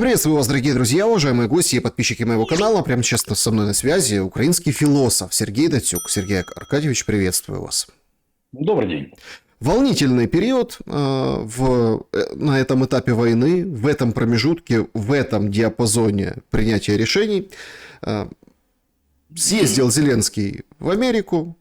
Приветствую вас, дорогие друзья, уважаемые гости и подписчики моего канала. Прямо сейчас со мной на связи украинский философ Сергей Датюк. Сергей Аркадьевич, приветствую вас. Добрый день. Волнительный период на этом этапе войны, в этом промежутке, в этом диапазоне принятия решений. Съездил Зеленский в Америку,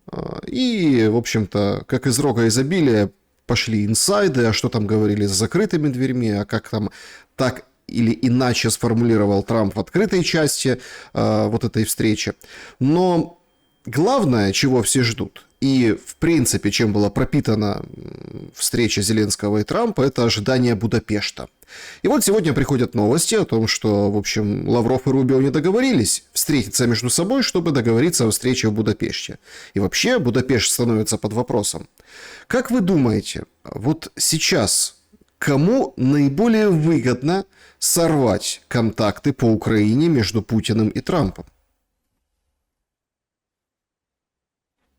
и, в общем-то, как из рога изобилия пошли инсайды, а что там говорили за закрытыми дверьми, а как там так или иначе сформулировал Трамп в открытой части вот этой встречи. Но главное, чего все ждут, и, в принципе, чем была пропитана встреча Зеленского и Трампа, это ожидание Будапешта. И вот сегодня приходят новости о том, что, в общем, Лавров и Рубио не договорились встретиться между собой, чтобы договориться о встрече в Будапеште. И вообще Будапешт становится под вопросом. Как вы думаете, вот сейчас кому наиболее выгодно сорвать контакты по Украине между Путиным и Трампом?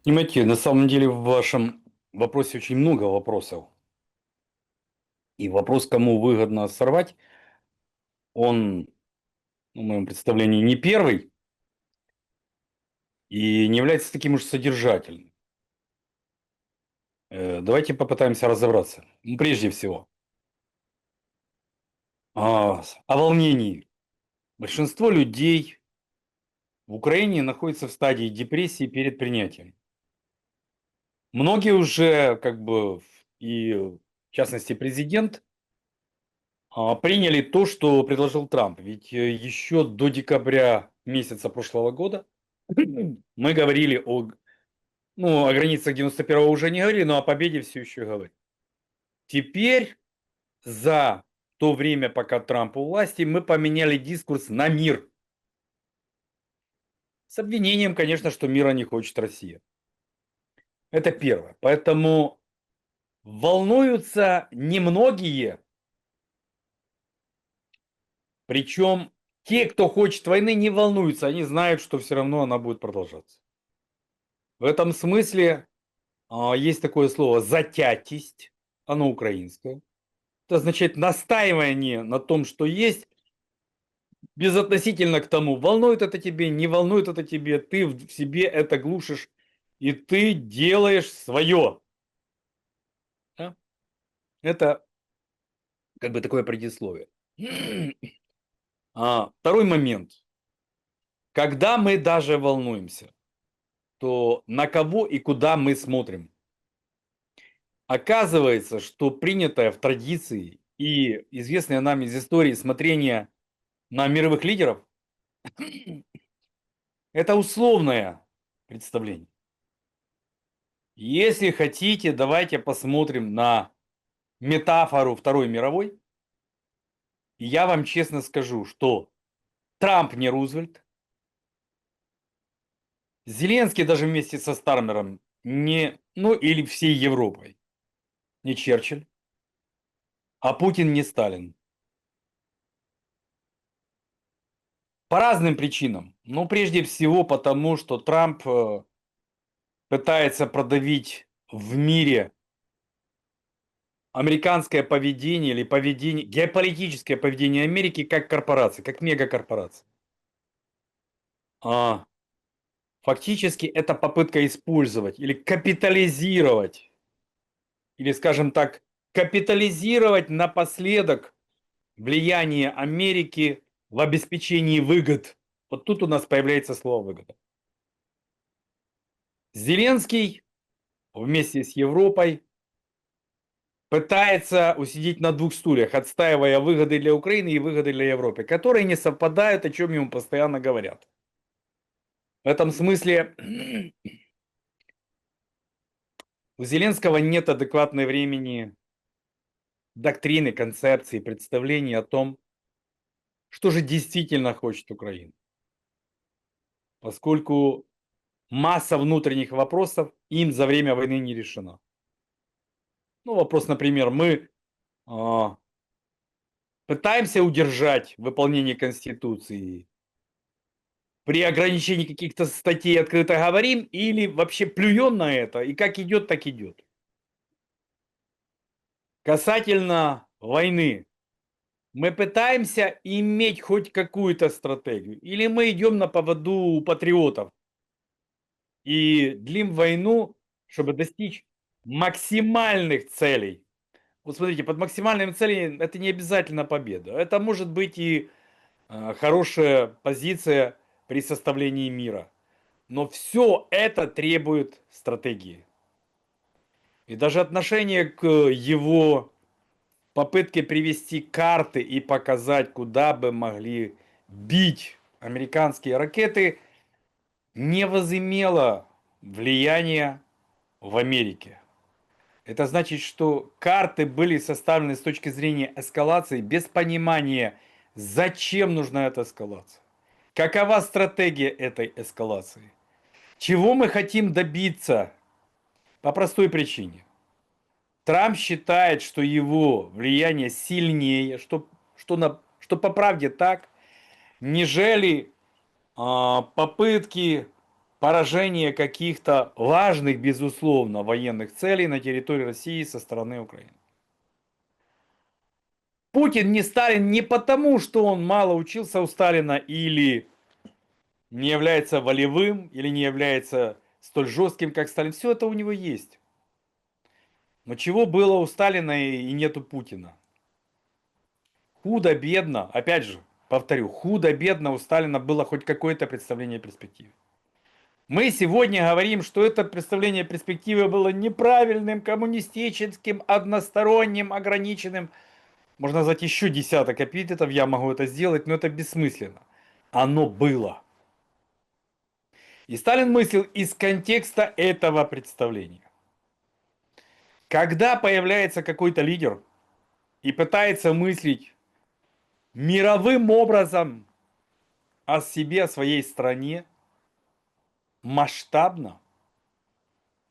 Понимаете, на самом деле в вашем вопросе очень много вопросов. И вопрос, кому выгодно сорвать, он, в моем представлении, не первый и не является таким уж содержательным. Давайте попытаемся разобраться. Прежде всего, о волнении. Большинство людей в Украине находится в стадии депрессии перед принятием. Многие уже, и в частности президент, приняли то, что предложил Трамп. Ведь еще до декабря месяца прошлого года мы говорили о границах 91-го уже не говорили, но о победе все еще говорим. Теперь за то время, пока Трамп у власти, мы поменяли дискурс на мир. С обвинением, конечно, что мира не хочет Россия. Это первое. Поэтому волнуются немногие. Причем те, кто хочет войны, не волнуются. Они знают, что все равно она будет продолжаться. В этом смысле есть такое слово «затятість», оно украинское. Это означает настаивание на том, что есть, безотносительно к тому, волнует это тебе, не волнует это тебе, ты в себе это глушишь, и ты делаешь свое. Да? Это такое предисловие. Второй момент. Когда мы даже волнуемся, то на кого и куда мы смотрим? Оказывается, что принятое в традиции и известное нам из истории смотрение на мировых лидеров – это условное представление. Если хотите, давайте посмотрим на метафору Второй мировой. И я вам честно скажу, что Трамп не Рузвельт, Зеленский даже вместе со Стармером не, или всей Европой, не Черчилль, а Путин не Сталин. По разным причинам. Прежде всего потому, что Трамп пытается продавить в мире американское поведение или геополитическое поведение Америки как корпорации, как мегакорпорации. Фактически это попытка использовать или капитализировать, или, скажем так, капитализировать напоследок влияние Америки в обеспечении выгод. Вот тут у нас появляется слово «выгода». Зеленский вместе с Европой пытается усидеть на двух стульях, отстаивая выгоды для Украины и выгоды для Европы, которые не совпадают, о чем ему постоянно говорят. В этом смысле у Зеленского нет адекватного времени, доктрины, концепции, представлений о том, что же действительно хочет Украина. Поскольку масса внутренних вопросов им за время войны не решена. Вопрос, например, мы пытаемся удержать выполнение Конституции, при ограничении каких-то статей открыто говорим или вообще плюем на это, и как идет, так идет. Касательно войны. Мы пытаемся иметь хоть какую-то стратегию, или мы идем на поводу у патриотов и длим войну, чтобы достичь максимальных целей. Вот смотрите, под максимальными целями это не обязательно победа. Это может быть и хорошая позиция при составлении мира. Но все это требует стратегии. И даже отношение к его попытке привести карты и показать, куда бы могли бить американские ракеты, не возымело влияния в Америке. Это значит, что карты были составлены с точки зрения эскалации без понимания, зачем нужна эта эскалация. Какова стратегия этой эскалации? Чего мы хотим добиться? По простой причине. Трамп считает, что его влияние сильнее, что по правде так, нежели попытки поражения каких-то важных, безусловно, военных целей на территории России со стороны Украины. Путин не Сталин не потому, что он мало учился у Сталина или не является волевым, или не является столь жестким, как Сталин. Все это у него есть. Но чего было у Сталина и нету Путина? Худо-бедно, опять же, повторю, худо-бедно у Сталина было хоть какое-то представление о перспективе. Мы сегодня говорим, что это представление перспективы было неправильным, коммунистическим, односторонним, ограниченным. Можно назвать еще десяток эпитетов, я могу это сделать, но это бессмысленно. Оно было. И Сталин мыслил из контекста этого представления. Когда появляется какой-то лидер и пытается мыслить мировым образом о себе, о своей стране, масштабно,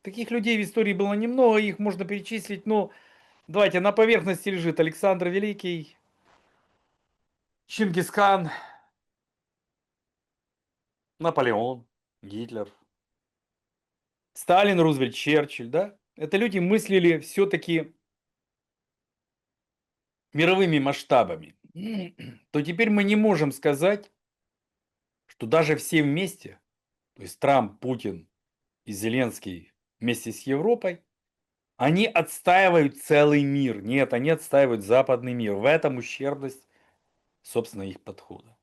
таких людей в истории было немного, их можно перечислить, но давайте, на поверхности лежит Александр Великий, Чингисхан, Наполеон, Гитлер, Сталин, Рузвельт, Черчилль, да? Это люди мыслили все-таки мировыми масштабами. То теперь мы не можем сказать, что даже все вместе, то есть Трамп, Путин и Зеленский вместе с Европой, они отстаивают целый мир. Нет, они отстаивают западный мир. В этом ущербность, собственно, их подхода.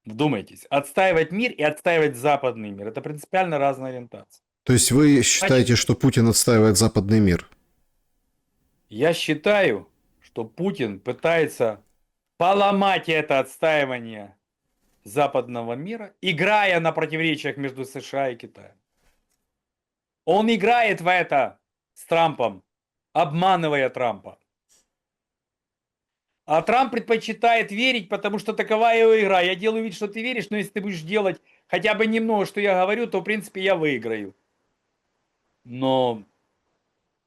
Вдумайтесь, отстаивать мир и отстаивать западный мир – это принципиально разная ориентация. То есть вы считаете, что Путин отстаивает западный мир? Я считаю, что Путин пытается поломать это отстаивание западного мира, играя на противоречиях между США и Китаем. Он играет в это с Трампом, обманывая Трампа. А Трамп предпочитает верить, потому что такова его игра. Я делаю вид, что ты веришь, но если ты будешь делать хотя бы немного, что я говорю, то, в принципе, я выиграю. Но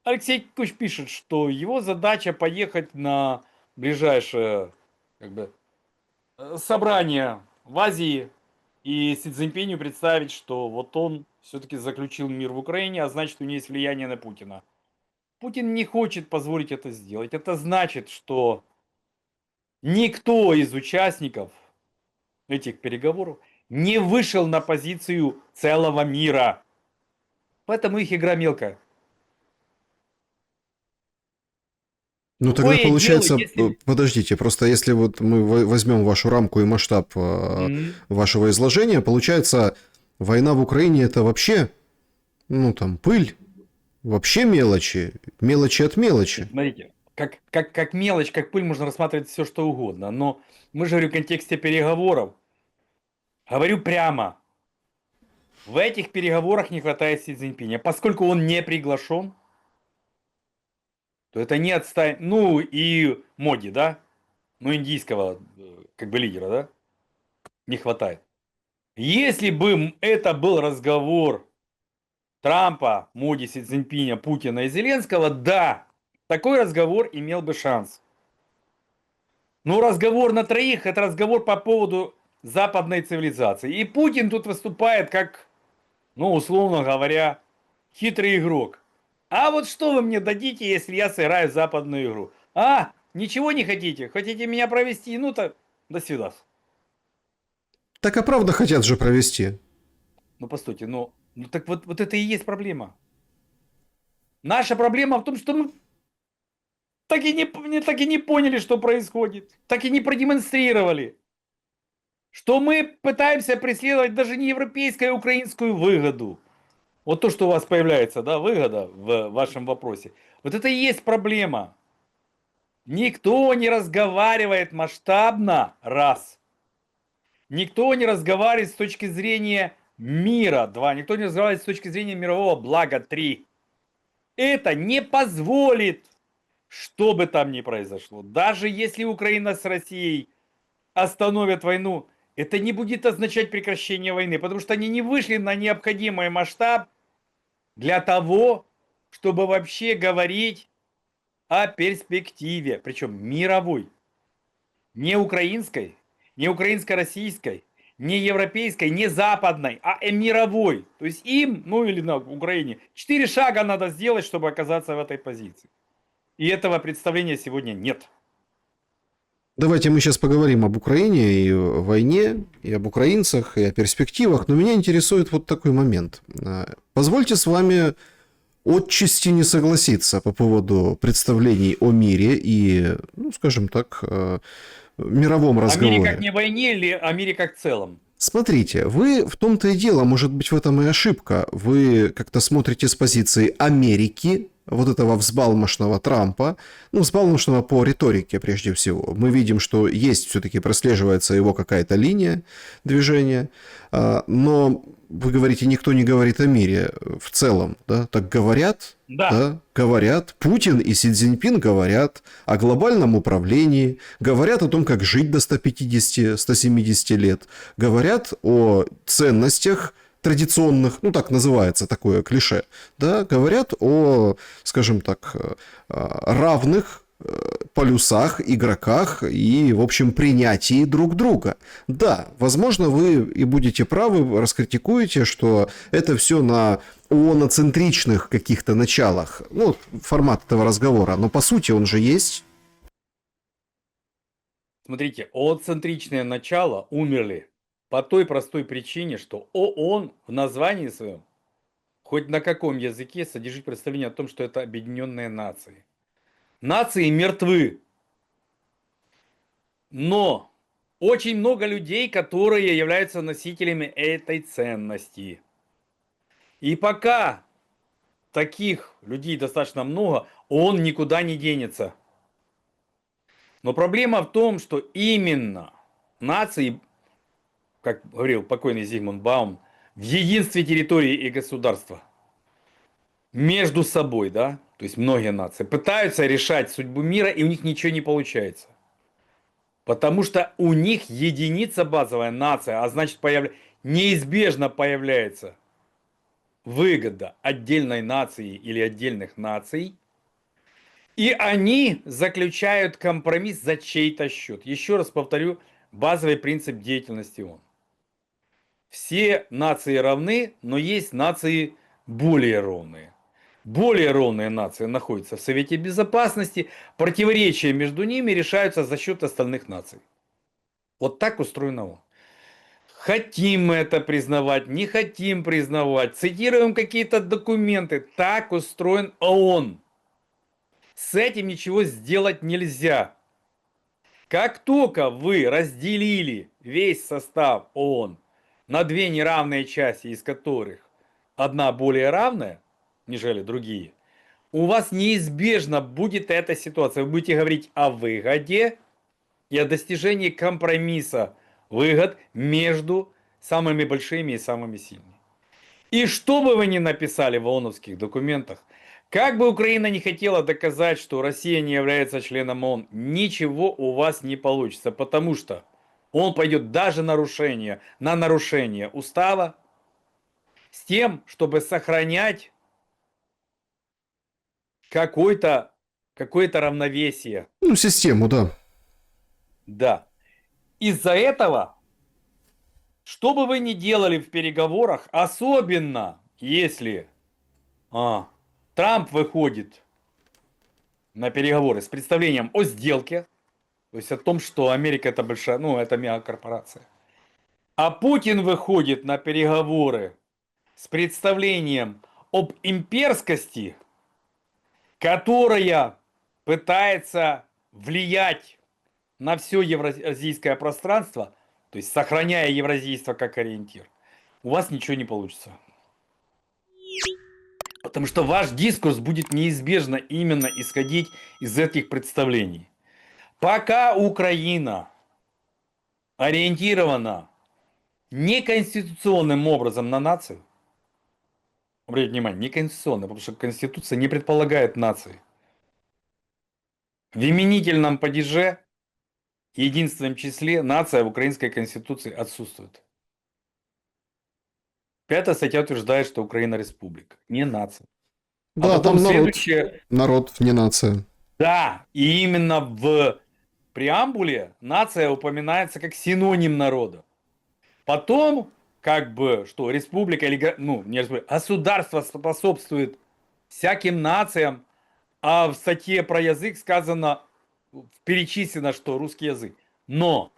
Алексей Куч пишет, что его задача поехать на ближайшее собрание в Азии и Си Цзиньпиню представить, что вот он все-таки заключил мир в Украине, а значит, у него есть влияние на Путина. Путин не хочет позволить это сделать. Это значит, что никто из участников этих переговоров не вышел на позицию целого мира. Поэтому их игра мелкая. Ну тогда Другое дело, получается, если... подождите, просто если вот мы возьмем вашу рамку и масштаб вашего изложения, получается, война в Украине это вообще, ну там, пыль, вообще мелочи, мелочи от мелочи. Смотрите, как мелочь, как пыль можно рассматривать все что угодно, но мы же говорим в контексте переговоров. Говорю прямо, в этих переговорах не хватает Си Цзиньпиня. Поскольку он не приглашен, то это не отстань... Ну и Моди, да? Ну индийского лидера, да? Не хватает. Если бы это был разговор Трампа, Моди, Си Цзиньпиня, Путина и Зеленского, да, такой разговор имел бы шанс. Но разговор на троих – это разговор по поводу западной цивилизации. И Путин тут выступает как, ну, условно говоря, хитрый игрок. А вот что вы мне дадите, если я сыграю западную игру? А? Ничего не хотите? Хотите меня провести? Ну так, до свидания. Так, а правда хотят же провести. Ну постойте, ну так вот это и есть проблема. Наша проблема в том, что мы так и не поняли, что происходит. Так и не продемонстрировали. Что мы пытаемся преследовать даже не европейскую, а украинскую выгоду. Вот то, что у вас появляется, да, выгода в вашем вопросе. Вот это и есть проблема. Никто не разговаривает масштабно, раз. Никто не разговаривает с точки зрения мира, два. Никто не разговаривает с точки зрения мирового блага, три. Это не позволит, что бы там ни произошло. Даже если Украина с Россией остановят войну, это не будет означать прекращение войны, потому что они не вышли на необходимый масштаб для того, чтобы вообще говорить о перспективе, причем мировой, не украинской, не украинско-российской, не европейской, не западной, а мировой. То есть им, ну или на Украине, 4 шага надо сделать, чтобы оказаться в этой позиции. И этого представления сегодня нет. Давайте мы сейчас поговорим об Украине и о войне, и об украинцах, и о перспективах. Но меня интересует вот такой момент. Позвольте с вами отчасти не согласиться по поводу представлений о мире и, ну, скажем так, мировом О мире как разговоре. не войне или о мире как в целом? Смотрите, вы в том-то и дело, может быть, в этом и ошибка. Вы как-то смотрите с позиции Америки, вот этого взбалмошного Трампа, ну, взбалмошного по риторике прежде всего. Мы видим, что есть все-таки, прослеживается его какая-то линия движения, но вы говорите, никто не говорит о мире в целом, да? Так говорят, Да. да, говорят. Путин и Си Цзиньпин говорят о глобальном управлении, говорят о том, как жить до 150-170 лет, говорят о ценностях традиционных, ну так называется такое клише, да, говорят о, скажем так, равных полюсах, игроках и, в общем, принятии друг друга. Да, возможно, вы и будете правы, раскритикуете, что это все на ооноцентричных каких-то началах, ну, формат этого разговора, но по сути он же есть. Смотрите, ооцентричные начала умерли по той простой причине, что ООН в названии своем, хоть на каком языке, содержит представление о том, что это объединенные нации. Нации мертвы. Но очень много людей, которые являются носителями этой ценности. И пока таких людей достаточно много, он никуда не денется. Но проблема в том, что именно нации, как говорил покойный Зигмунд Баум, в единстве территории и государства между собой, да, то есть многие нации пытаются решать судьбу мира, и у них ничего не получается. Потому что у них единица базовая нация, а значит неизбежно появляется выгода отдельной нации или отдельных наций, и они заключают компромисс за чей-то счет. Еще раз повторю, базовый принцип деятельности ООН. Все нации равны, но есть нации более ровные. Более ровные нации находятся в Совете Безопасности, противоречия между ними решаются за счет остальных наций. Вот так устроено ООН. Хотим мы это признавать, не хотим признавать, цитируем какие-то документы, так устроен ООН. С этим ничего сделать нельзя. Как только вы разделили весь состав ООН на две неравные части, из которых одна более равная, нежели другие, у вас неизбежно будет эта ситуация. Вы будете говорить о выгоде и о достижении компромисса выгод между самыми большими и самыми сильными. И что бы вы ни написали в ООНовских документах, как бы Украина не хотела доказать, что Россия не является членом ООН, ничего у вас не получится, потому что он пойдет даже на нарушение устава с тем, чтобы сохранять какое-то равновесие. Ну, систему, да. Да. Из-за этого, что бы вы ни делали в переговорах, особенно если Трамп выходит на переговоры с представлением о сделке, то есть о том, что Америка это большая, ну, это мегакорпорация. А Путин выходит на переговоры с представлением об имперскости, которая пытается влиять на все евразийское пространство, то есть сохраняя евразийство как ориентир, у вас ничего не получится. Потому что ваш дискурс будет неизбежно именно исходить из этих представлений. Пока Украина ориентирована неконституционным образом на нацию, обратите внимание, неконституционно, потому что Конституция не предполагает нации. В именительном падеже, единственном числе, нация в украинской Конституции отсутствует. Пятая статья утверждает, что Украина республика, не нация. А Да, потом там народ. следующее, Народ, не нация. да, и именно в преамбуле нация упоминается как синоним народа. Потом, как бы, что республика или, ну, не республика, государство способствует всяким нациям, а в статье про язык сказано, перечислено, что русский язык. Но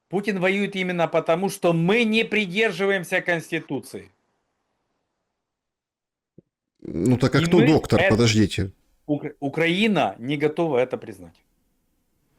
Путин воюет именно потому, что мы не придерживаемся Конституции. Ну так а И кто мы, доктор? Подождите. Украина не готова это признать.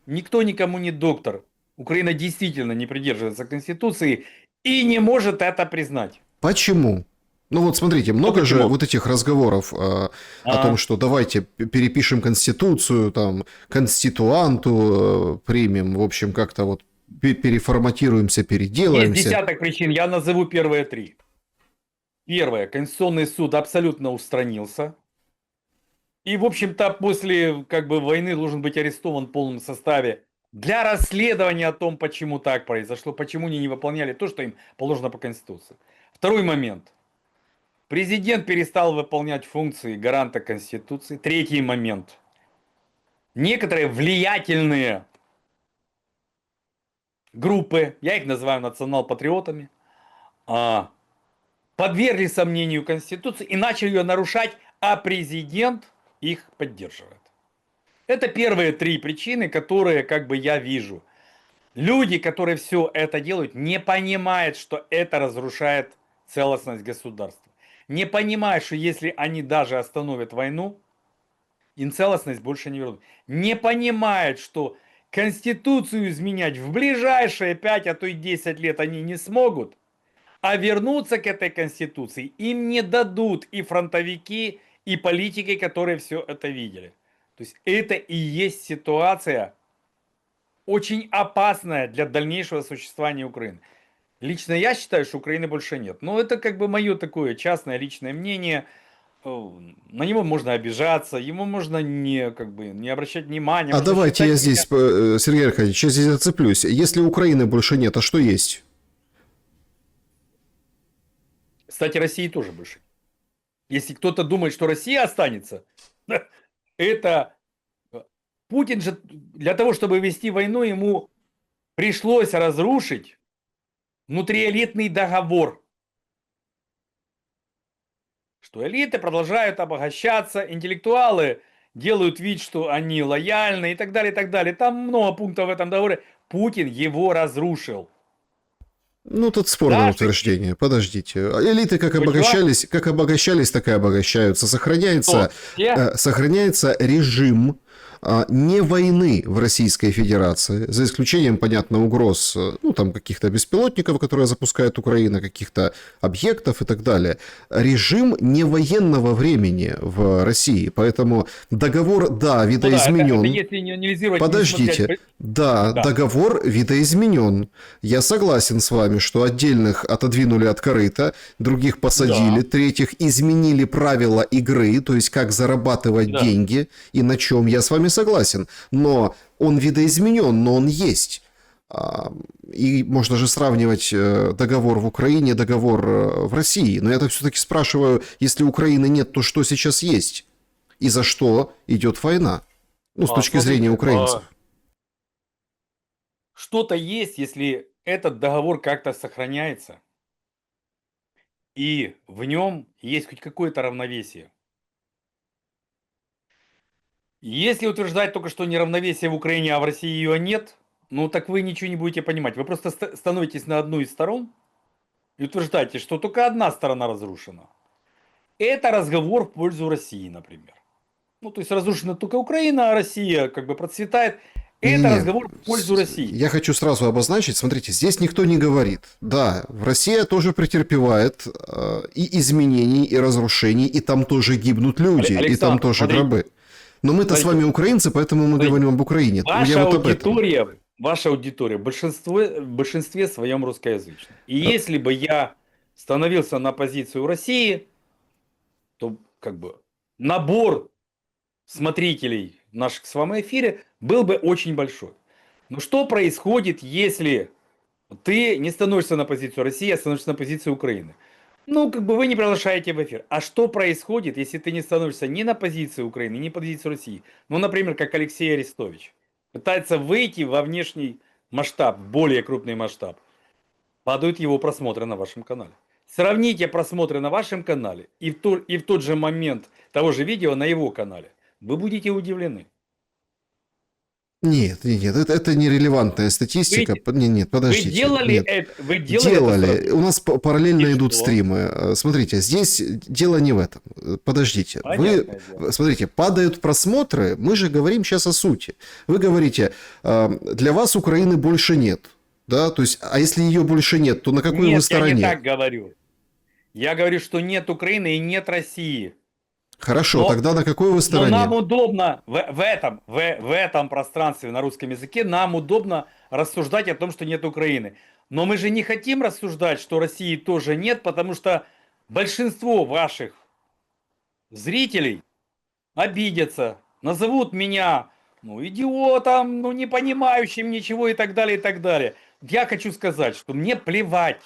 Никто никому не доктор. Украина действительно не придерживается Конституции и не может это признать. Почему? Ну вот смотрите, Что много же почему? вот этих разговоров о том, А, что давайте перепишем Конституцию, там, конституанту примем, в общем, как-то вот переформатируемся, Есть переделаемся. десяток причин, я назову первые три. Первое, Конституционный суд абсолютно устранился. И, в общем-то, после как бы войны должен быть арестован в полном составе для расследования о том, почему так произошло, почему они не выполняли то, что им положено по Конституции. Второй момент. Президент перестал выполнять функции гаранта Конституции. Третий момент. Некоторые влиятельные группы, я их называю национал-патриотами, подвергли сомнению Конституцию и начали ее нарушать, а президент их поддерживает. Это первые три причины, которые как бы я вижу. Люди, которые все это делают, не понимают, что это разрушает целостность государства. Не понимают, что если они даже остановят войну, им целостность больше не вернут. Не понимают, что Конституцию изменять в ближайшие 5, а то и 10 лет они не смогут, а вернуться к этой Конституции им не дадут и фронтовики, и политики, которые все это видели. То есть это и есть ситуация очень опасная для дальнейшего существования Украины. Лично я считаю, что Украины больше нет. Но это как бы мое такое частное личное мнение. На него можно обижаться, ему можно не, как бы, не обращать внимания, А можно давайте считать я меня... здесь, Сергей Аркадьевич, я здесь зацеплюсь. Если Украины больше нет, а что есть? Кстати, России тоже больше. Если кто-то думает, что Россия останется, это... Путин же для того, чтобы вести войну, ему пришлось разрушить внутриэлитный договор. Что элиты продолжают обогащаться, интеллектуалы делают вид, что они лояльны и так далее, и так далее. Там много пунктов в этом договоре. Путин его разрушил. Ну, тут спорное Даже утверждение. Подождите. Элиты почему? как обогащались, так и обогащаются. Сохраняется, Кто? Все? сохраняется режим не войны в Российской Федерации, за исключением, понятно, угроз, ну, там, каких-то беспилотников, которые запускает Украина, каких-то объектов и так далее. Режим не военного времени в России, поэтому договор, да, Ну да, это видоизменен. если не анализировать, не смотреть. Подождите. Да, Да, договор видоизменен. Я согласен с вами, что отдельных отодвинули от корыта, других посадили, да, третьих изменили правила игры, то есть как зарабатывать да. деньги и на чем. Я с вами согласен. Но он видоизменен, но он есть. И можно же сравнивать договор в Украине, договор в России. Но я-то все-таки спрашиваю, если Украины нет, то что сейчас есть? И за что идет война? Ну, с точки зрения Смотрите, украинцев. что-то есть, если этот договор как-то сохраняется, и в нем есть хоть какое-то равновесие. Если утверждать только, что неравновесие в Украине, а в России ее нет, ну так вы ничего не будете понимать. Вы просто становитесь на одну из сторон и утверждаете, что только одна сторона разрушена. Это разговор в пользу России, например. Ну, то есть разрушена только Украина, а Россия как бы процветает. Это Не-не-не, разговор в пользу России. я хочу сразу обозначить, смотрите, здесь никто не говорит. Да, Россия тоже претерпевает и изменений, и разрушений, и там тоже гибнут люди, и там Александр, тоже смотрите, гробы. Но мы-то с вами украинцы, поэтому мы говорим об Украине. Я вот об этом. Ваша аудитория в большинстве своем русскоязычная. И если бы я становился на позицию России, то как бы набор смотрителей в наших с вами эфире был бы очень большой. Но что происходит, если ты не становишься на позицию России, а становишься на позицию Украины? Ну, как бы вы не приглашаете в эфир. А что происходит, если ты не становишься ни на позицию Украины, ни на позицию России? Ну, например, как Алексей Арестович. Пытается выйти во внешний масштаб, более крупный масштаб. Падают его просмотры на вашем канале. Сравните просмотры на вашем канале и в тот же момент того же видео на его канале. Вы будете удивлены. Нет, это нерелевантная статистика. Нет, подождите. Вы делали нет. это? Вы делали. Это У нас параллельно и идут что? стримы. Смотрите, здесь дело не в этом. Подождите. Смотрите, падают просмотры. Мы же говорим сейчас о сути. Вы говорите, для вас Украины больше нет. Да, то есть, а если ее больше нет, то на какой вы стороне? Нет, я не так говорю. Я говорю, что нет Украины и нет России. Хорошо, тогда на какой вы стороне? Но нам удобно в этом пространстве на русском языке, нам удобно рассуждать о том, что нет Украины. Но мы же не хотим рассуждать, что России тоже нет, потому что большинство ваших зрителей обидятся, назовут меня идиотом, не понимающим ничего и так далее, и так далее. Я хочу сказать, что мне плевать.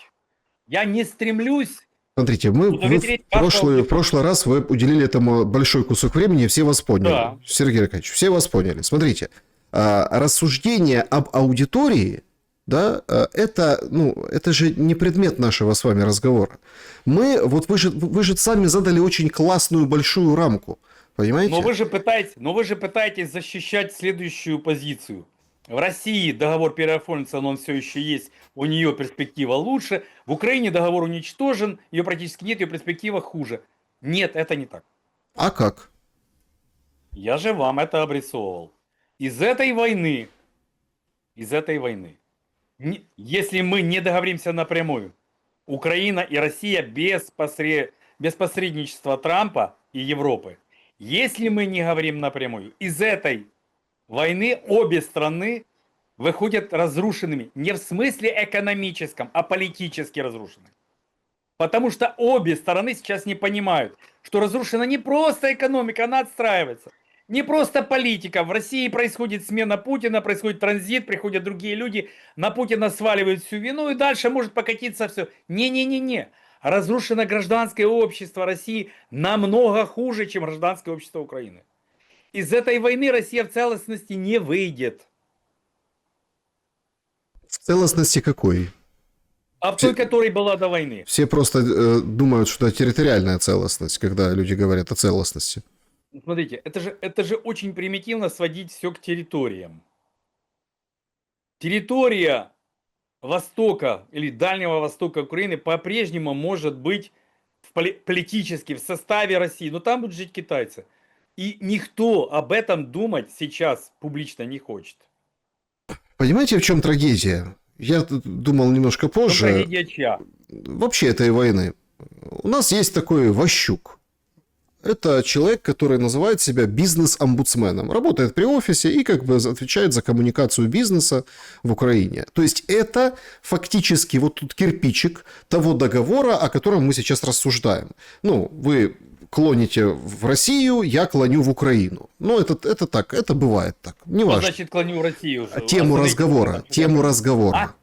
Я не стремлюсь. Смотрите, в прошлый раз вы уделили этому большой кусок времени, все вас поняли. Да. Сергей Аркадьевич, все вас поняли. Смотрите, рассуждение об аудитории, да, это же не предмет нашего с вами разговора. Вы же сами задали очень классную большую рамку, понимаете? Но вы же пытаетесь защищать следующую позицию. В России договор переоформится, но он все еще есть, у нее перспектива лучше. В Украине договор уничтожен, ее практически нет, ее перспектива хуже. Нет, это не так. А как? Я же вам это обрисовывал. Из этой войны, если мы не договоримся напрямую, Украина и Россия без посредничества Трампа и Европы, если мы не говорим напрямую, из этой войны обе страны выходят разрушенными. Не в смысле экономическом, а политически разрушены. Потому что обе стороны сейчас не понимают, что разрушена не просто экономика, она отстраивается. Не просто политика. В России происходит смена Путина, происходит транзит, приходят другие люди, на Путина сваливают всю вину, и дальше может покатиться все. Не-не-не-не. Разрушено гражданское общество России намного хуже, чем гражданское общество Украины. Из этой войны Россия в целостности не выйдет. В целостности какой? А в той, которой была до войны. Все просто думают, что это территориальная целостность, когда люди говорят о целостности. Смотрите, это же очень примитивно сводить все к территориям. Территория Востока или Дальнего Востока Украины по-прежнему может быть политически в составе России, но там будут жить китайцы. И никто об этом думать сейчас публично не хочет. Понимаете, в чем трагедия? Я думал немножко позже. Трагедия чья? Вообще этой войны. У нас есть такой Ващук. Это человек, который называет себя бизнес-омбудсменом. Работает при офисе и как бы отвечает за коммуникацию бизнеса в Украине. То есть это фактически вот тут кирпичик того договора, о котором мы сейчас рассуждаем. Вы клоните в Россию, я клоню в Украину. Это так, это бывает так. Не важно. Что значит клоню в Россию? Тему разговора.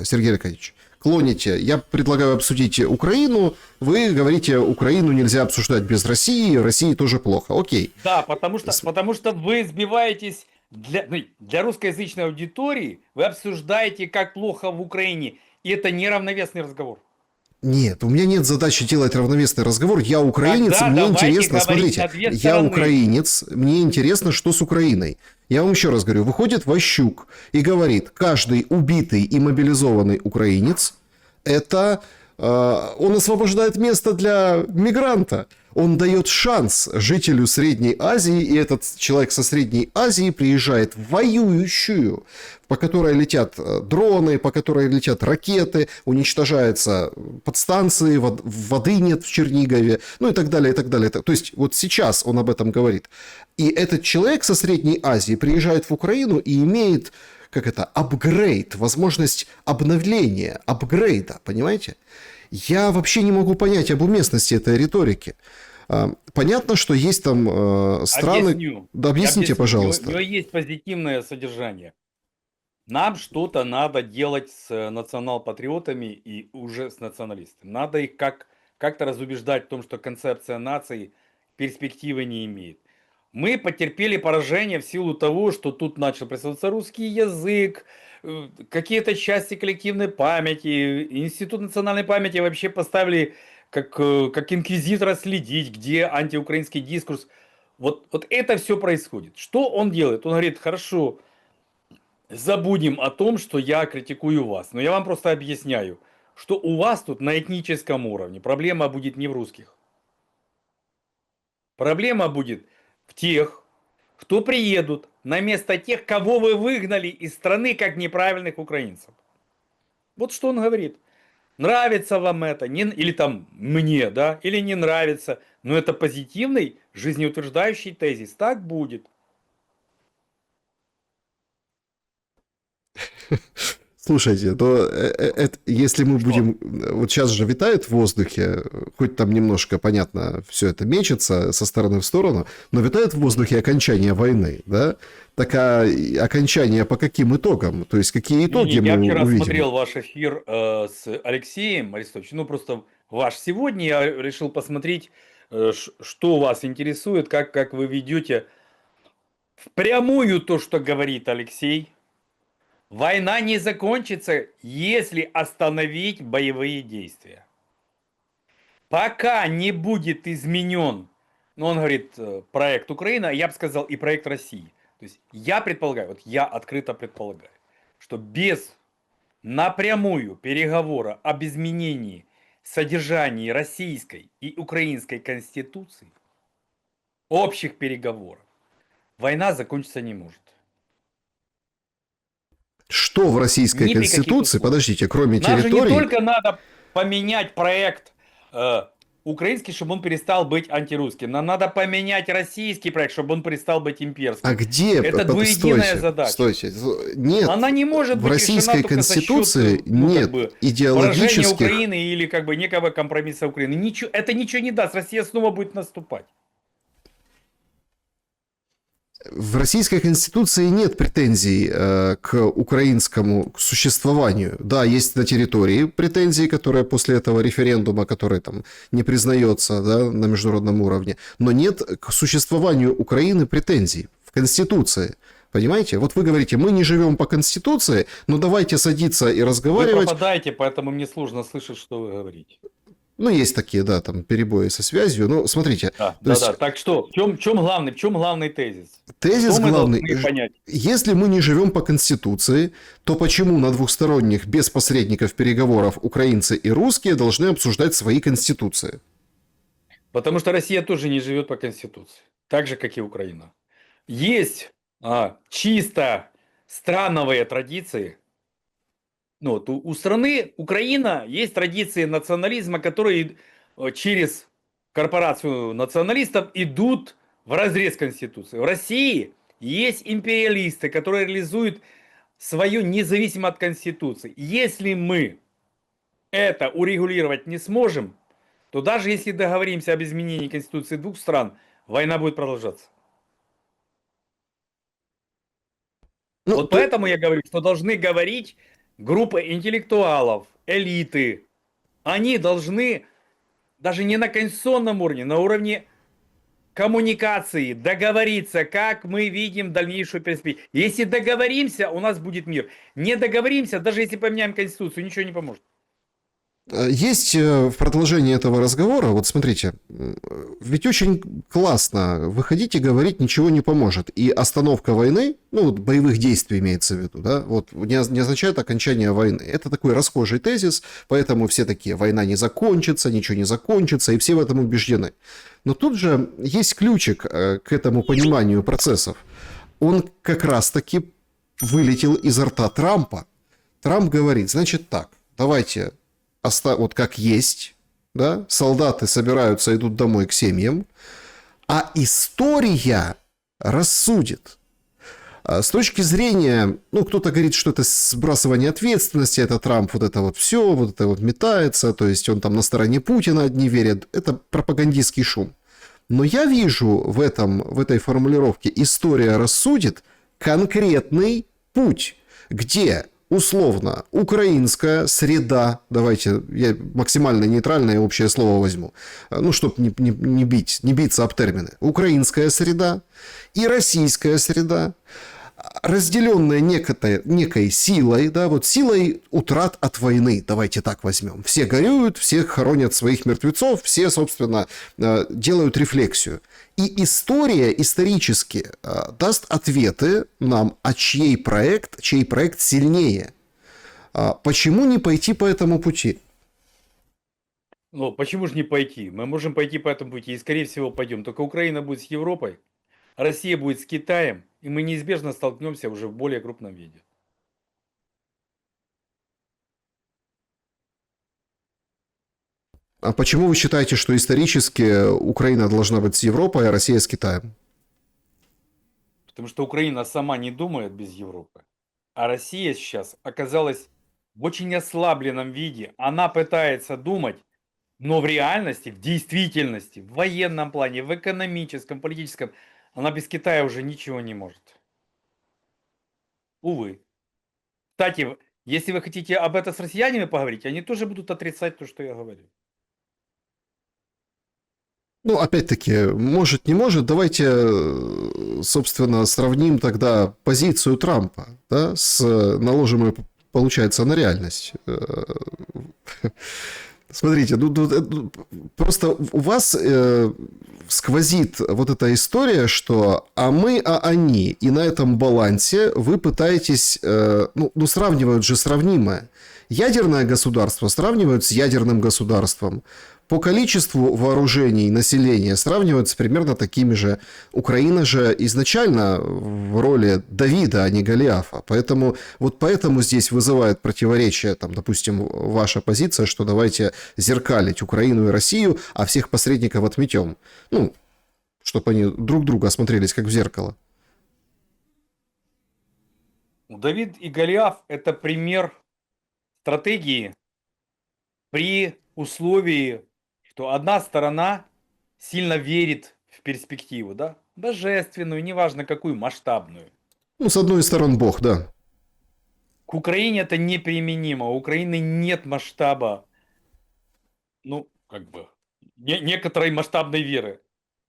Сергей Аркадьевич. Клоните. Я предлагаю обсудить Украину. Вы говорите, Украину нельзя обсуждать без России. России тоже плохо. Окей. Да, потому что вы сбиваетесь для русскоязычной аудитории. Вы обсуждаете, как плохо в Украине. И это неравновесный разговор. Нет, у меня нет задачи делать равновесный разговор. Я украинец, Тогда мне давайте интересно, говорить смотрите, на две я стороны. украинец, мне интересно, что с Украиной. Я вам еще раз говорю, выходит Ващук и говорит, каждый убитый и мобилизованный украинец, это он освобождает место для мигранта. Он дает шанс жителю Средней Азии, и этот человек со Средней Азии приезжает в воюющую, по которой летят дроны, по которой летят ракеты, уничтожаются подстанции, воды нет в Чернигове, ну и так далее, и так далее. То есть вот сейчас он об этом говорит. И этот человек со Средней Азии приезжает в Украину и имеет, как это, апгрейд, возможность обновления, апгрейда, понимаете? Я вообще не могу понять об уместности этой риторики. Понятно, что есть там страны... Объясню. Да, объясните, пожалуйста. У него есть позитивное содержание. Нам что-то надо делать с национал-патриотами и уже с националистами. Надо их как-то разубеждать в том, что концепция нации перспективы не имеет. Мы потерпели поражение в силу того, что тут начал присутствовать русский язык, какие-то части коллективной памяти, Институт национальной памяти вообще поставили как инквизитора следить, где антиукраинский дискурс. Вот это все происходит. Что он делает? Он говорит, хорошо, забудем о том, что я критикую вас. Но я вам просто объясняю, что у вас тут на этническом уровне проблема будет не в русских. Проблема будет в тех, кто приедут на место тех, кого вы выгнали из страны как неправильных украинцев. Вот что он говорит. Нравится вам это, или там мне, да, или не нравится, но это позитивный, жизнеутверждающий тезис. Так будет. Слушайте, но если мы Что? будем... Вот сейчас же витает в воздухе, хоть там немножко, понятно, все это мечется со стороны в сторону, но витает в воздухе окончание войны, да? Так а окончание по каким итогам? То есть какие итоги Я мы вчера увидим? смотрел ваш эфир с Алексеем Арестовичем, ну просто ваш сегодня, я решил посмотреть, что вас интересует, как вы ведете впрямую то, что говорит Алексей. Война не закончится, если остановить боевые действия. Пока не будет изменен, ну он говорит, проект Украина, я бы сказал и проект России. То есть я предполагаю, вот я открыто предполагаю, что без напрямую переговора об изменении содержания российской и украинской конституции, общих переговоров, война закончиться не может. Что в российской Ни при каких конституции, условиях. подождите, кроме Нам же не территорий... только надо поменять проект украинский, чтобы он перестал быть антирусским. Нам надо поменять российский проект, чтобы он перестал быть имперским. А где? Это двуединая задача. Стойте. Нет, Она не может в быть российской решена только за счет, конституции нет поражения идеологических... Украины или некого компромисса Украины. Это ничего не даст. Россия снова будет наступать. В российской конституции нет претензий к украинскому существованию. Да, есть на территории претензии, которые после этого референдума, который там не признается, да, на международном уровне, но нет к существованию Украины претензий в конституции. Понимаете? Вот вы говорите, мы не живем по конституции, но давайте садиться и Вы разговаривать. пропадаете, поэтому мне сложно слышать, что вы говорите. Ну, есть такие, да, там перебои со связью. Но смотрите. Да. Так что, в чем главный тезис? Тезис Что мы главный. должны понять? Если мы не живем по Конституции, то почему на двухсторонних, без посредников переговоров, украинцы и русские должны обсуждать свои конституции? Потому что Россия тоже не живет по Конституции. Так же, как и Украина. Есть чисто страновые традиции. Ну, вот у страны Украина есть традиции национализма, которые через корпорацию националистов идут вразрез Конституции. В России есть империалисты, которые реализуют свою независимо от Конституции. Если мы это урегулировать не сможем, то даже если договоримся об изменении Конституции двух стран, война будет продолжаться. Ну, Вот поэтому я говорю, что должны говорить группы интеллектуалов, элиты. Они должны даже не на конституционном уровне, на уровне коммуникации договориться, как мы видим дальнейшую перспективу. Если договоримся, у нас будет мир. Не договоримся, даже если поменяем Конституцию, ничего не поможет. Есть в продолжении этого разговора, вот смотрите, ведь очень классно выходить и говорить ничего не поможет. И остановка войны, ну, вот боевых действий имеется в виду, да, вот не означает окончание войны. Это такой расхожий тезис, поэтому все такие, война не закончится, ничего не закончится, и все в этом убеждены. Но тут же есть ключик к этому пониманию процессов. Он как раз-таки вылетел изо рта Трампа. Трамп говорит, значит так, давайте вот как есть, да, солдаты собираются, идут домой к семьям, а история рассудит. С точки зрения, ну, кто-то говорит, что это сбрасывание ответственности, это Трамп вот это вот метается, то есть он там на стороне Путина одни верят, это пропагандистский шум. Но я вижу в этой формулировке «история рассудит» конкретный путь, где условно украинская среда, давайте я максимально нейтральное общее слово возьму, ну, чтобы не биться об термины, украинская среда и российская среда, разделенная некой силой, да, вот силой утрат от войны, давайте так возьмем. Все горюют, все хоронят своих мертвецов, все, собственно, делают рефлексию. И история исторически даст ответы нам, а чей проект сильнее. Почему не пойти по этому пути? Ну, почему же не пойти? Мы можем пойти по этому пути и, скорее всего, пойдем. Только Украина будет с Европой, Россия будет с Китаем, и мы неизбежно столкнемся уже в более крупном виде. А почему вы считаете, что исторически Украина должна быть с Европой, а Россия с Китаем? Потому что Украина сама не думает без Европы. А Россия сейчас оказалась в очень ослабленном виде. Она пытается думать, но в реальности, в действительности, в военном плане, в экономическом, политическом, она без Китая уже ничего не может. Увы. Кстати, если вы хотите об этом с россиянами поговорить, они тоже будут отрицать то, что я говорю. Ну, опять-таки, может, не может, давайте, собственно, сравним тогда позицию Трампа, да, наложим ее, получается, на реальность. Смотрите, просто у вас сквозит вот эта история, что а мы, а они, и на этом балансе вы пытаетесь, ну сравнивают же сравнимое. Ядерное государство сравнивают с ядерным государством. По количеству вооружений населения сравнивают с примерно такими же. Украина же изначально в роли Давида, а не Голиафа. Поэтому здесь вызывает противоречие, там, допустим, ваша позиция, что давайте зеркалить Украину и Россию, а всех посредников отметем. Ну, чтобы они друг друга осмотрелись как в зеркало. Давид и Голиаф – это пример стратегии при условии, что одна сторона сильно верит в перспективу, да, божественную, неважно какую, масштабную. Ну, с одной стороны, Бог, да. К Украине это неприменимо. У Украины нет масштаба, ну, как бы, некоторой масштабной веры.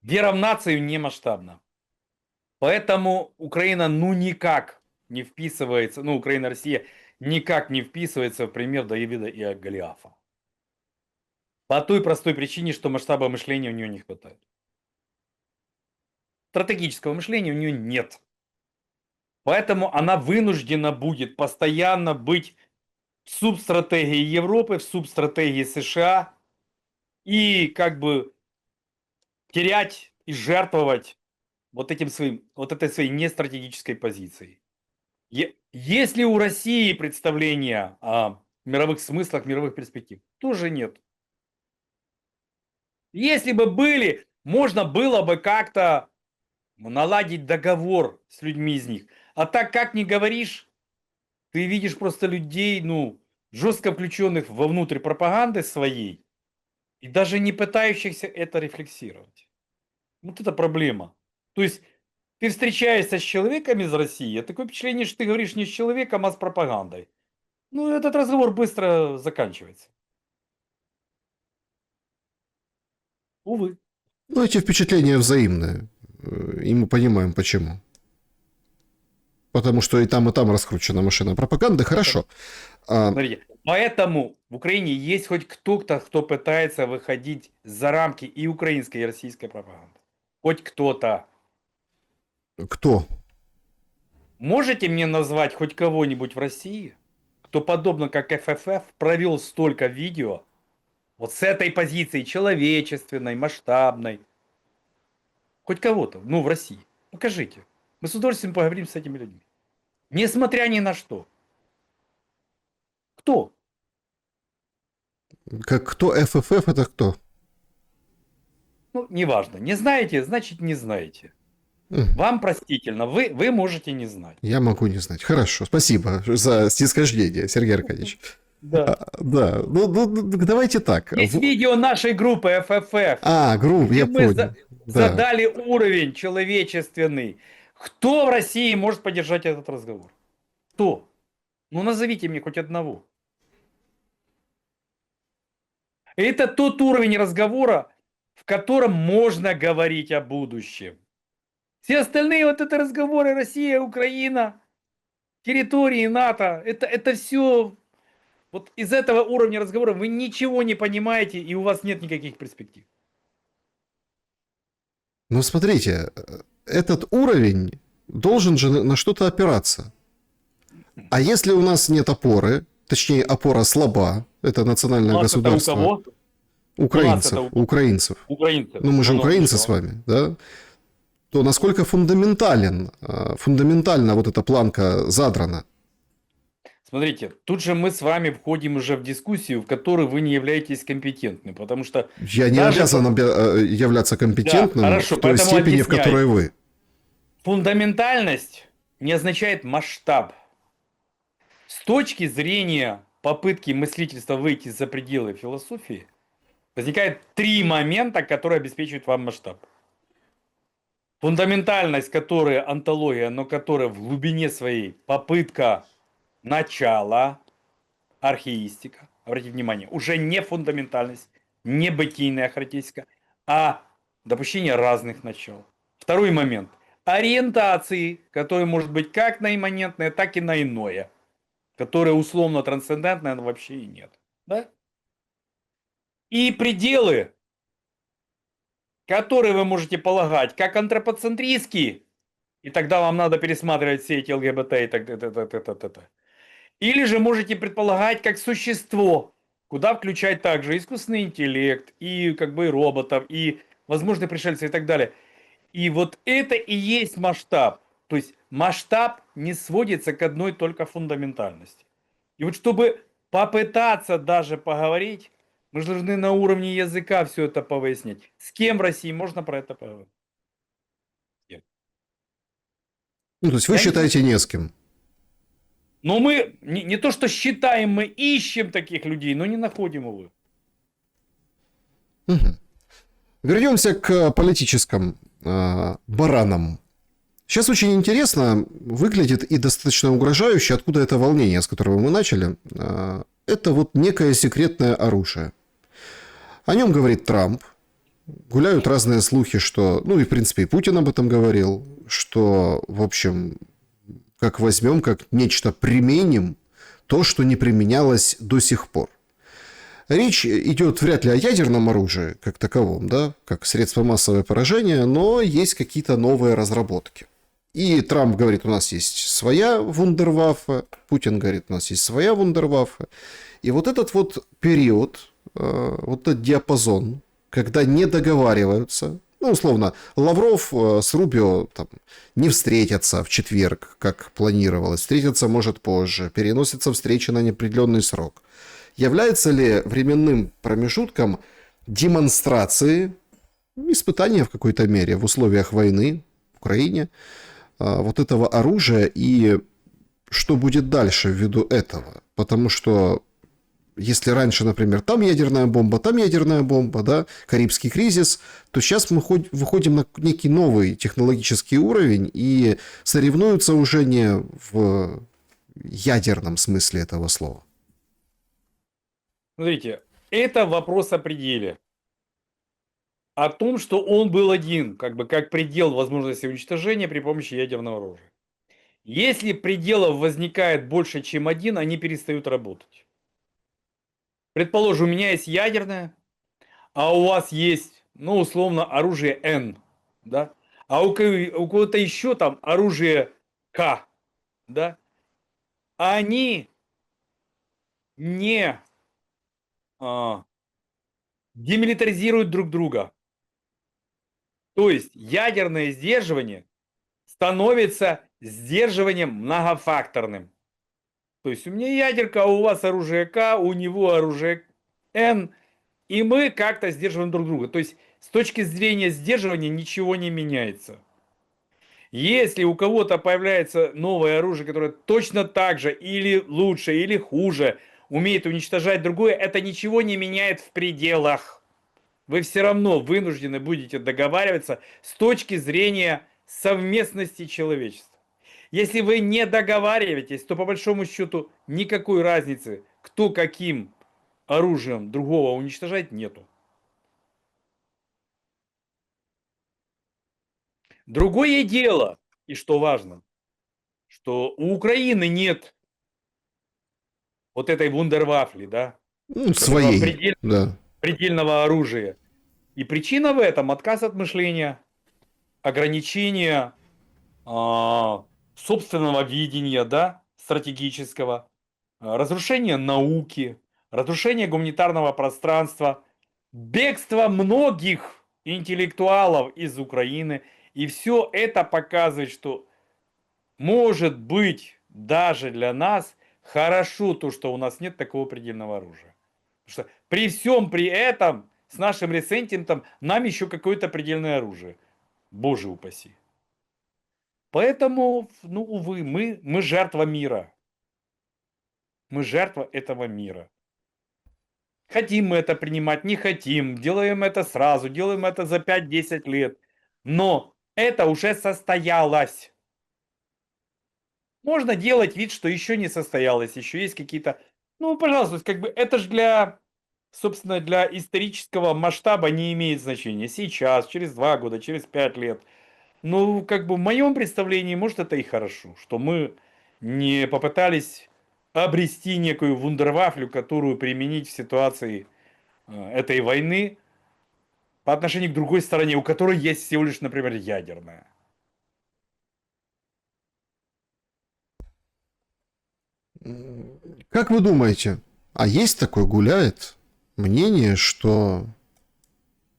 Вера в нацию не масштабна. Поэтому Украина, ну, никак не вписывается, ну, Украина, Россия никак не вписывается в пример Давида и Голиафа. По той простой причине, что масштаба мышления у нее не хватает. Стратегического мышления у нее нет. Поэтому она вынуждена будет постоянно быть в субстратегии Европы, в субстратегии США и как бы терять и жертвовать вот этой своей нестратегической позицией. Есть ли у России представление о мировых смыслах, мировых перспектив? Тоже нет. Если бы были, можно было бы как-то наладить договор с людьми из них. А так как не говоришь, ты видишь просто людей, ну, жестко включенных вовнутрь пропаганды своей и даже не пытающихся это рефлексировать. Вот это проблема. То есть ты встречаешься с человеком из России, такое впечатление, что ты говоришь не с человеком, а с пропагандой. Ну, этот разговор быстро заканчивается. Увы. Ну, эти впечатления взаимные. И мы понимаем, почему. Потому что и там раскручена машина пропаганды. Хорошо. Смотрите, Поэтому в Украине есть хоть кто-то, кто пытается выходить за рамки и украинской, и российской пропаганды. Хоть кто-то. Кто? Можете мне назвать хоть кого-нибудь в России, кто подобно как ФФФ провел столько видео вот с этой позиции человечественной, масштабной? Хоть кого-то, ну, в России. Покажите. Мы с удовольствием поговорим с этими людьми. Несмотря ни на что. Кто? Как кто ФФФ, это кто? Ну, неважно. Не знаете, значит не знаете. М, Вам простительно, вы можете не знать. Я могу не знать. Хорошо, спасибо за снисхождение, Сергей Аркадьевич. Да. Да, ну, давайте так. Есть видео нашей группы ФФФ, Групп, где я мы понял. Да. задали уровень человечественный. Кто в России может поддержать этот разговор? Кто? Ну, назовите мне хоть одного. Это тот уровень разговора, в котором можно говорить о будущем. Все остальные вот это разговоры Россия, Украина, территории НАТО, это все вот из этого уровня разговора вы ничего не понимаете и у вас нет никаких перспектив. Но смотрите, этот уровень должен же на что-то опираться. А если у нас нет опоры, точнее опора слаба, это национальное У нас это у государство кого? украинцев, украинцев. Украинцев. Ну мы же Ну, украинцы еще. с вами, да? То насколько фундаментально вот эта планка задрана? Смотрите, тут же мы с вами входим уже в дискуссию, в которой вы не являетесь компетентны, потому что Я не даже обязан являться компетентным хорошо, в той поэтому степени, в объясняю. которой вы. Фундаментальность не означает масштаб. С точки зрения попытки мыслительства выйти за пределы философии, возникает три момента, которые обеспечивают вам масштаб. Фундаментальность, которая антология, но которая в глубине своей попытка начала, археистика, обратите внимание, уже не фундаментальность, не бытийная характеристика, а допущение разных начал. Второй момент. Ориентации, которые может быть как на имманентное, так и на иное, которое условно трансцендентное, но вообще и нет. Да? И пределы, которые вы можете полагать как антропоцентристские, и тогда вам надо пересматривать все эти ЛГБТ и так далее. Или же можете предполагать как существо, куда включать также искусственный интеллект, и как бы и роботов, и возможные пришельцы и так далее. И вот это и есть масштаб. То есть масштаб не сводится к одной только фундаментальности. И вот чтобы попытаться даже поговорить, мы же должны на уровне языка все это повыяснить. С кем в России можно про это поговорить? Ну, то есть вы Я не знаю. считаете не с кем. Но мы не то, что считаем, мы ищем таких людей, но не находим, увы. Мгм. Вернемся к политическим баранам. Сейчас очень интересно выглядит и достаточно угрожающе, откуда это волнение, с которого мы начали. Это вот некое секретное оружие. О нем говорит Трамп. Гуляют разные слухи, что... Ну и, в принципе, и Путин об этом говорил, что, в общем, как возьмем, как нечто применим то, что не применялось до сих пор. Речь идет вряд ли о ядерном оружии, как таковом, да, как средство массового поражения, но есть какие-то новые разработки. И Трамп говорит, у нас есть своя вундерваффе, Путин говорит, у нас есть своя вундерваффе. И вот этот вот период, вот этот диапазон, когда не договариваются, ну, условно, Лавров с Рубио там, не встретятся в четверг, как планировалось, встретятся, может, позже, переносится встреча на неопределенный срок. Является ли временным промежутком демонстрации, испытания в какой-то мере в условиях войны в Украине, вот этого оружия и что будет дальше ввиду этого? Потому что если раньше, например, там ядерная бомба, да, Карибский кризис, то сейчас мы выходим на некий новый технологический уровень и соревнуются уже не в ядерном смысле этого слова. Смотрите, это вопрос о пределе. О том, что он был один, как бы как предел возможности уничтожения при помощи ядерного оружия. Если пределов возникает больше, чем один, они перестают работать. Предположим, у меня есть ядерное, а у вас есть, ну, условно, оружие N, да? А у кого-то еще там оружие К, да? Они не а, демилитаризируют друг друга. То есть ядерное сдерживание становится сдерживанием многофакторным. То есть у меня ядерка, а у вас оружие К, у него оружие Н, и мы как-то сдерживаем друг друга. То есть с точки зрения сдерживания ничего не меняется. Если у кого-то появляется новое оружие, которое точно так же или лучше, или хуже умеет уничтожать другое, это ничего не меняет в пределах. Вы все равно вынуждены будете договариваться с точки зрения совместности человечества. Если вы не договариваетесь, то по большому счету никакой разницы, кто каким оружием другого уничтожать, нету. Другое дело, и что важно, что у Украины нет вот этой вундервафли, да, Ну, вот этого своей, да. предельного оружия. И причина в этом отказ от мышления, ограничение собственного видения, да, стратегического, разрушение науки, разрушение гуманитарного пространства, бегство многих интеллектуалов из Украины. И все это показывает, что может быть даже для нас хорошо то, что у нас нет такого предельного оружия. Потому что при всем при этом с нашим ресентиментом нам еще какое-то предельное оружие. Боже упаси. Поэтому, ну, увы, мы жертва мира. Мы жертва этого мира. Хотим мы это принимать, не хотим, делаем это сразу, делаем это за 5-10 лет. Но это уже состоялось. Можно делать вид, что еще не состоялось, еще есть какие-то... Ну, пожалуйста, как бы это же для, собственно, для исторического масштаба не имеет значения. Сейчас, через 2 года, через 5 лет. Ну, как бы в моем представлении, может, это и хорошо, что мы не попытались обрести некую вундервафлю, которую применить в ситуации этой войны по отношению к другой стороне, у которой есть всего лишь, например, ядерная. Как вы думаете, а есть такое, гуляет мнение, что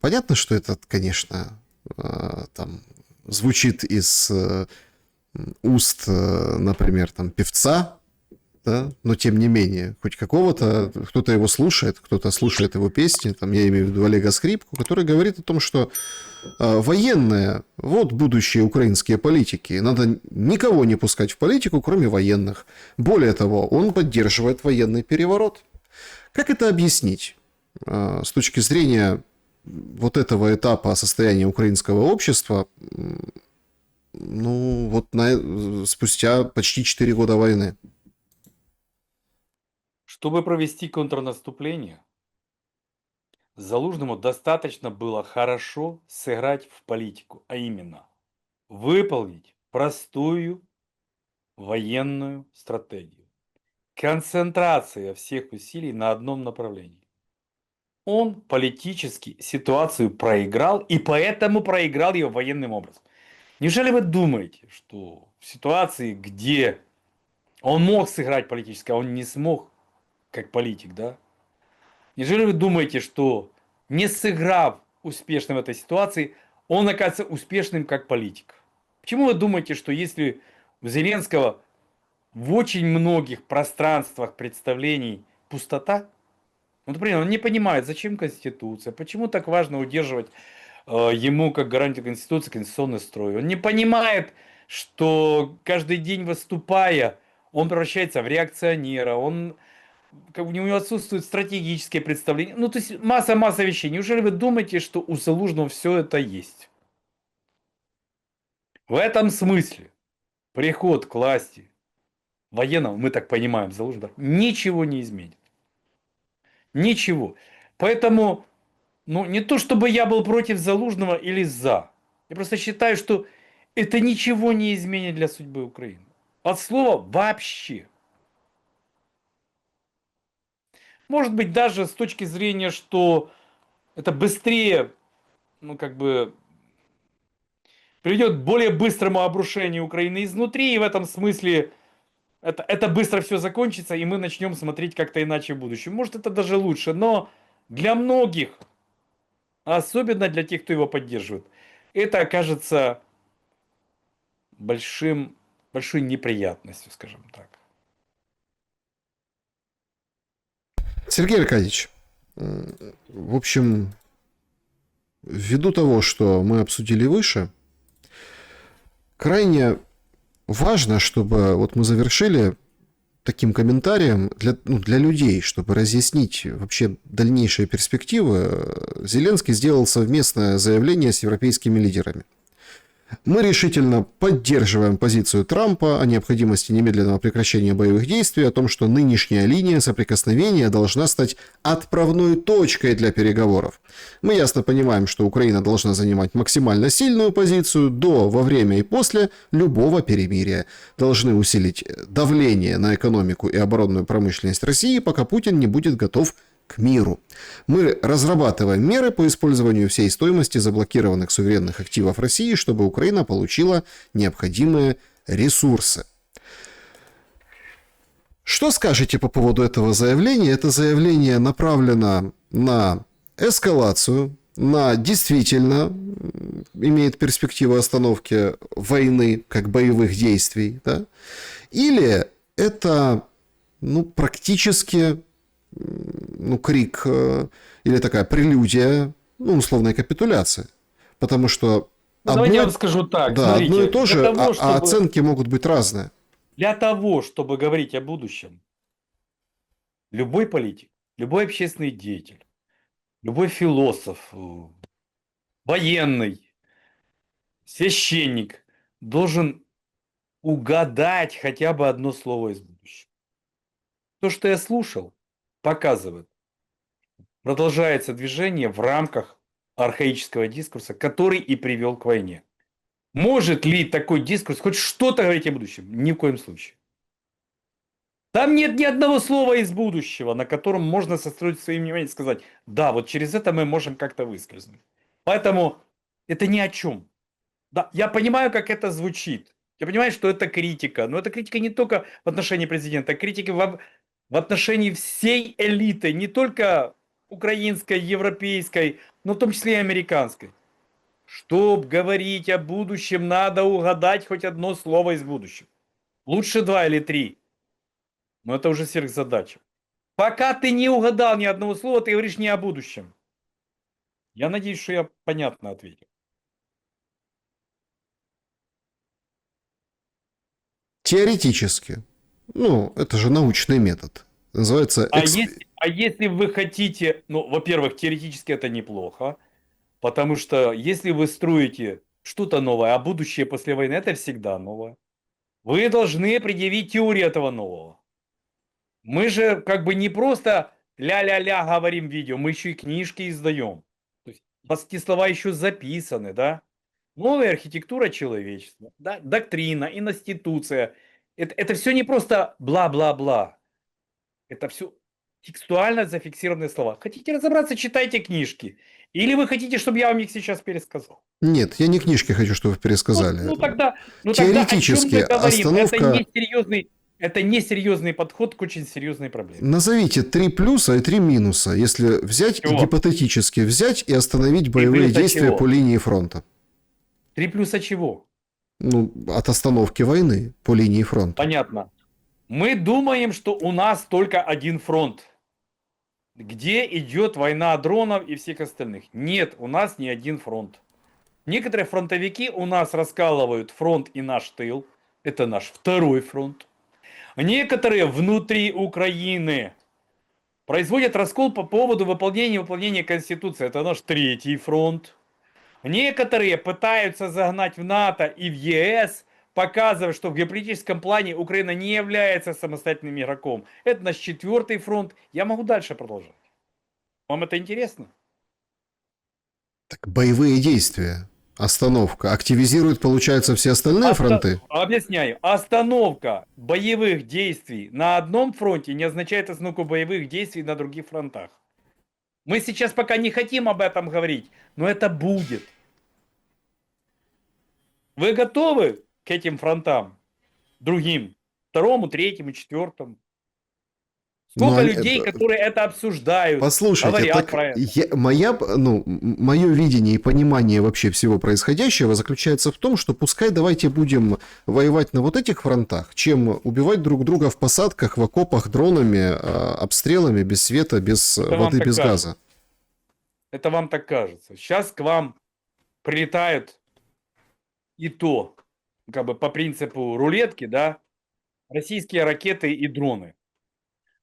понятно, что это, конечно, там звучит из уст, например, там певца, да, но тем не менее, хоть какого-то, кто-то его слушает, кто-то слушает его песни, там я имею в виду Олега Скрипку, который говорит о том, что военные, вот будущие украинские политики, надо никого не пускать в политику, кроме военных. Более того, он поддерживает военный переворот. Как это объяснить с точки зрения вот этого этапа состояния украинского общества, ну, вот спустя почти 4 года войны? Чтобы провести контрнаступление, Залужному достаточно было хорошо сыграть в политику, а именно выполнить простую военную стратегию. Концентрация всех усилий на одном направлении. Он политически ситуацию проиграл, и поэтому проиграл ее военным образом. Неужели вы думаете, что в ситуации, где он мог сыграть политически, а он не смог, как политик, да? Неужели вы думаете, что не сыграв успешно в этой ситуации, он окажется успешным как политик? Почему вы думаете, что если у Зеленского в очень многих пространствах представлений пустота, ну, например, он не понимает, зачем Конституция, почему так важно удерживать ему, как гарантию Конституции, конституционный строй. Он не понимает, что каждый день выступая, он превращается в реакционера, он, как бы, у него отсутствует стратегическое представление. Ну, то есть масса вещей. Неужели вы думаете, что у Залужного все это есть? В этом смысле приход к власти военного, мы так понимаем, Залужного, ничего не изменит. Ничего. Поэтому, ну, не то чтобы я был против Залужного или за. Я просто считаю, что это ничего не изменит для судьбы Украины. От слова вообще. Может быть, даже с точки зрения, что это быстрее, ну, как бы, приведет к более быстрому обрушению Украины изнутри, и в этом смысле это быстро все закончится, и мы начнем смотреть как-то иначе в будущем. Может, это даже лучше, но для многих, особенно для тех, кто его поддерживает, это окажется большой неприятностью, скажем так. Сергей Аркадьевич, в общем, ввиду того, что мы обсудили выше, крайне важно, чтобы вот мы завершили таким комментарием для людей, чтобы разъяснить вообще дальнейшие перспективы. Зеленский сделал совместное заявление с европейскими лидерами. Мы решительно поддерживаем позицию Трампа о необходимости немедленного прекращения боевых действий, о том, что нынешняя линия соприкосновения должна стать отправной точкой для переговоров. Мы ясно понимаем, что Украина должна занимать максимально сильную позицию до, во время и после любого перемирия. Должны усилить давление на экономику и оборонную промышленность России, пока Путин не будет готов к миру. Мы разрабатываем меры по использованию всей стоимости заблокированных суверенных активов России, чтобы Украина получила необходимые ресурсы. Что скажете по поводу этого заявления? Это заявление направлено на эскалацию, на действительно имеет перспективу остановки войны, как боевых действий, да? Или это практически крик или такая прелюдия, условной капитуляции. Потому что Давайте я вам скажу так, да, смотрите, одно и то же, того, а оценки могут быть разные. Для того, чтобы говорить о будущем, любой политик, любой общественный деятель, любой философ, военный, священник должен угадать хотя бы одно слово из будущего. То, что я слушал, показывает, продолжается движение в рамках архаического дискурса, который и привел к войне. Может ли такой дискурс хоть что-то говорить о будущем? Ни в коем случае. Там нет ни одного слова из будущего, на котором можно состроить своим вниманием и сказать, да, вот через это мы можем как-то выскользнуть. Поэтому это ни о чем. Да, я понимаю, как это звучит. Я понимаю, что это критика. Но это критика не только в отношении президента, а критика в отношении всей элиты, не только украинской, европейской, но в том числе и американской. Чтоб говорить о будущем, надо угадать хоть одно слово из будущего. Лучше 2 или 3. Но это уже сверхзадача. Пока ты не угадал ни одного слова, ты говоришь не о будущем. Я надеюсь, что я понятно ответил. Теоретически. Это же научный метод. Называется Если вы хотите, во-первых, теоретически это неплохо, потому что если вы строите что-то новое, а будущее после войны это всегда новое, вы должны предъявить теорию этого нового. Мы же как бы не просто ля-ля-ля говорим видео, мы еще и книжки издаем. То есть у нас эти слова еще записаны, да? Новая архитектура человечества, да? Доктрина, институция. Это все не просто бла-бла-бла. Это все текстуально зафиксированные слова. Хотите разобраться, читайте книжки. Или вы хотите, чтобы я вам их сейчас пересказал? Нет, я не книжки хочу, чтобы вы пересказали. Тогда о чем Теоретически мы говорим? остановка... Это несерьезный подход к очень серьезной проблеме. Назовите 3 плюса и 3 минуса, если взять и гипотетически взять и остановить боевые действия по линии фронта. 3 плюса чего? От остановки войны по линии фронта. Понятно. Мы думаем, что у нас только один фронт, где идет война дронов и всех остальных. Нет, у нас не один фронт. Некоторые фронтовики у нас раскалывают фронт и наш тыл. Это наш второй фронт. Некоторые внутри Украины производят раскол по поводу выполнения Конституции. Это наш третий фронт. Некоторые пытаются загнать в НАТО и в ЕС, показывая, что в геополитическом плане Украина не является самостоятельным игроком. Это наш четвертый фронт. Я могу дальше продолжать. Вам это интересно? Так боевые действия. Остановка. Активизирует, получается, все остальные фронты? Объясняю. Остановка боевых действий на одном фронте не означает остановку боевых действий на других фронтах. Мы сейчас пока не хотим об этом говорить, но это будет. Вы готовы к этим фронтам? Другим? Второму, третьему, четвертому? Сколько людей, которые это обсуждают, Послушайте, говорят так про это? мое видение и понимание вообще всего происходящего заключается в том, что пускай давайте будем воевать на вот этих фронтах, чем убивать друг друга в посадках, в окопах дронами, обстрелами, без света, без Это воды, без газа. кажется. Это вам так кажется. Сейчас к вам прилетают и то, как бы по принципу рулетки, да, российские ракеты и дроны.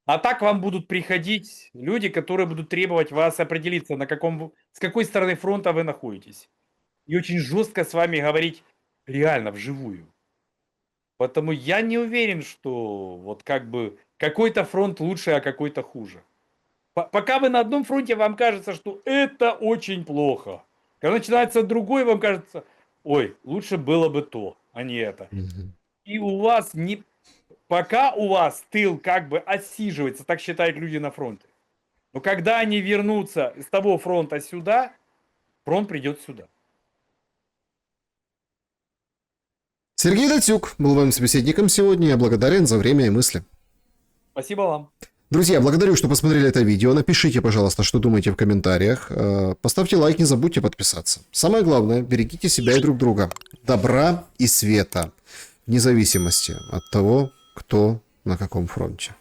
А так вам будут приходить люди, которые будут требовать вас определиться, с какой стороны фронта вы находитесь. И очень жестко с вами говорить реально вживую. Поэтому я не уверен, что вот как бы какой-то фронт лучше, а какой-то хуже. Пока вы на одном фронте, вам кажется, что это очень плохо. Когда начинается другой, вам кажется, ой, лучше было бы то, а не это. И у вас не... Пока у вас тыл как бы отсиживается, так считают люди на фронте. Но когда они вернутся с того фронта сюда, фронт придет сюда. Сергей Датюк был моим собеседником сегодня. Я благодарен за время и мысли. Спасибо вам. Друзья, благодарю, что посмотрели это видео. Напишите, пожалуйста, что думаете в комментариях. Поставьте лайк, не забудьте подписаться. Самое главное, берегите себя и друг друга. Добра и света. Вне зависимости от того, кто на каком фронте.